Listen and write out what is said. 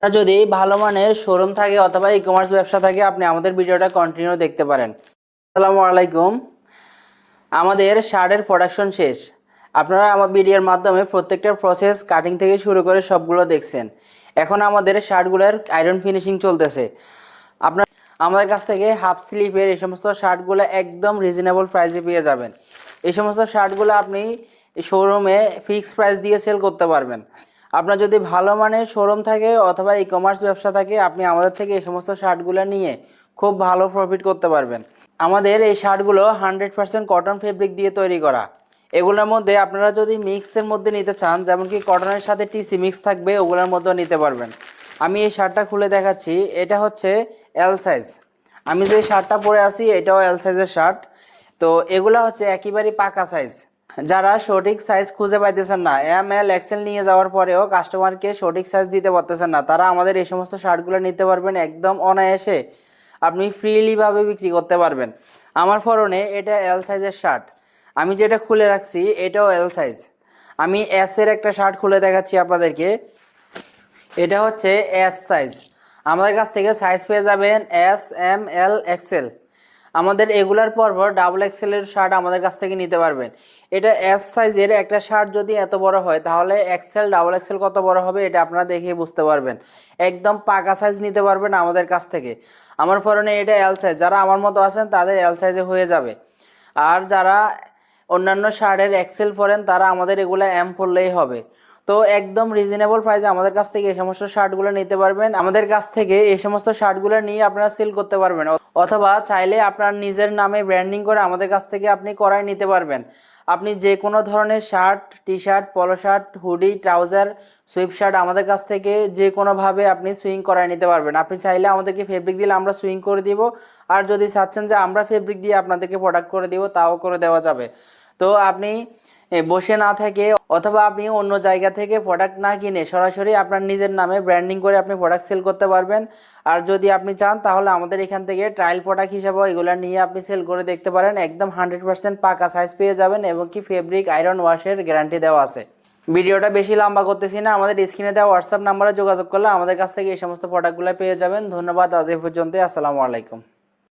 আপনার যদি ভালো মানের শোরুম থাকে অথবা ই কমার্স ব্যবসা থাকে আপনি আমাদের ভিডিওটা কন্টিনিউ দেখতে পারেন। আসসালামু আলাইকুম। আমাদের শার্টের প্রোডাকশন শেষ। আপনারা আমার ভিডিওর মাধ্যমে প্রত্যেকটা প্রসেস কাটিং থেকে শুরু করে সবগুলো দেখছেন। এখন আমাদের শার্টগুলোর আয়রন ফিনিশিং চলতেছে। আপনার আমাদের কাছ থেকে হাফ স্লিভের এই সমস্ত শার্টগুলো একদম রিজনেবল প্রাইসে পেয়ে যাবেন। এই সমস্ত শার্টগুলো আপনি শোরুমে ফিক্সড প্রাইস দিয়ে সেল করতে পারবেন। আপনার যদি ভালো মানের শোরুম থাকে অথবা ই কমার্স ব্যবসা থাকে আপনি আমাদের থেকে এই সমস্ত শার্টগুলো নিয়ে খুব ভালো প্রফিট করতে পারবেন। আমাদের এই শার্টগুলো 100% কটন ফেব্রিক দিয়ে তৈরি করা। এগুলোর মধ্যে আপনারা যদি মিক্সের মধ্যে নিতে চান, যেমন কি কটনের সাথে টিসি মিক্স থাকবে, ওগুলোর মধ্যেও নিতে পারবেন। আমি এই শার্টটা খুলে দেখাচ্ছি। এটা হচ্ছে এল সাইজ। আমি যে শার্টটা পরে আছি এটাও এল সাইজের শার্ট। তো এগুলা হচ্ছে একেবারে পাকা সাইজ। যারা সঠিক সাইজ খুঁজে পাইতেছেন না, এম এল এক্সেল নিয়ে যাওয়ার পরেও কাস্টমারকে সঠিক সাইজ দিতে পারতেছেন না, তারা আমাদের এই সমস্ত শার্টগুলো নিতে পারবেন একদম অনায়াসে। আপনি ফ্রিলিভাবে বিক্রি করতে পারবেন। আমার ফরনে এটা এল সাইজের শার্ট। আমি যেটা খুলে রাখছি এটাও এল সাইজ। আমি এস এর একটা শার্ট খুলে দেখাচ্ছি আপনাদেরকে। এটা হচ্ছে এস সাইজ। আমাদের কাছ থেকে সাইজ পেয়ে যাবেন এস, এম, এল, এক্সেল। আমাদের এগুলার পরপর ডাবল এক্সেলের শার্ট আমাদের কাছ থেকে নিতে পারবেন। এটা এস সাইজের একটা শার্ট যদি এত বড় হয় তাহলে এক্সেল ডাবল এক্সেল কত বড় হবে এটা আপনারা দেখে বুঝতে পারবেন। একদম পাকা সাইজ নিতে পারবেন আমাদের কাছ থেকে। আমার পরনে এটা এল সাইজ, যারা আমার মতো আছেন তাদের এল সাইজে হয়ে যাবে। আর যারা অন্যান্য শার্টের এক্সেল পরেন তারা আমাদের এগুলো এম পরলেই হবে। তো একদম রিজনেবল প্রাইসে আমাদের কাছ থেকে এই সমস্ত শার্টগুলো নিতে পারবেন। আমাদের কাছ থেকে এই সমস্ত শার্টগুলো নিয়ে আপনারা সেল করতে পারবেন, অথবা চাইলে আপনার নিজের নামে ব্র্যান্ডিং করে আমাদের কাছ থেকে আপনি করাই নিতে পারবেন। আপনি যে কোনো ধরনের শার্ট, টি শার্ট, পলো shirt, hoodie, trouser, sweep shirt আমাদের কাছ থেকে যে কোনোভাবে আপনি সুইং করাই নিতে পারবেন। আপনি চাইলে আমাদেরকে ফেব্রিক দিলে আমরা সুইং করে দিব, আর যদি চাচ্ছেন যে আমরা ফেব্রিক দিয়ে আপনাদেরকে প্রোডাক্ট করে দিব তাও করে দেওয়া যাবে। তো আপনি বসে না থেকে অথবা আপনি অন্য জায়গা থেকে প্রোডাক্ট না কিনে সরাসরি আপনার নিজের নামে ব্র্যান্ডিং করে আপনি প্রোডাক্ট সেল করতে পারবেন। আর যদি আপনি চান তাহলে আমাদের এখান থেকে ট্রায়াল প্রোডাক্ট হিসাবে এগুলো নিয়ে আপনি সেল করে দেখতে পারেন। একদম 100% পাকা সাইজ পেয়ে যাবেন এবং কি ফেব্রিক আয়রন ওয়াশের গ্যারান্টি দেওয়া আছে। ভিডিওটা বেশি লম্বা করতেছি না, আমাদের স্ক্রিনে দেওয়া হোয়াটসঅ্যাপ নাম্বারে যোগাযোগ করলে আমাদের কাছ থেকে এই সমস্ত প্রোডাক্টগুলো পেয়ে যাবেন। ধন্যবাদ। আজ এই পর্যন্ত। আসসালামু আলাইকুম।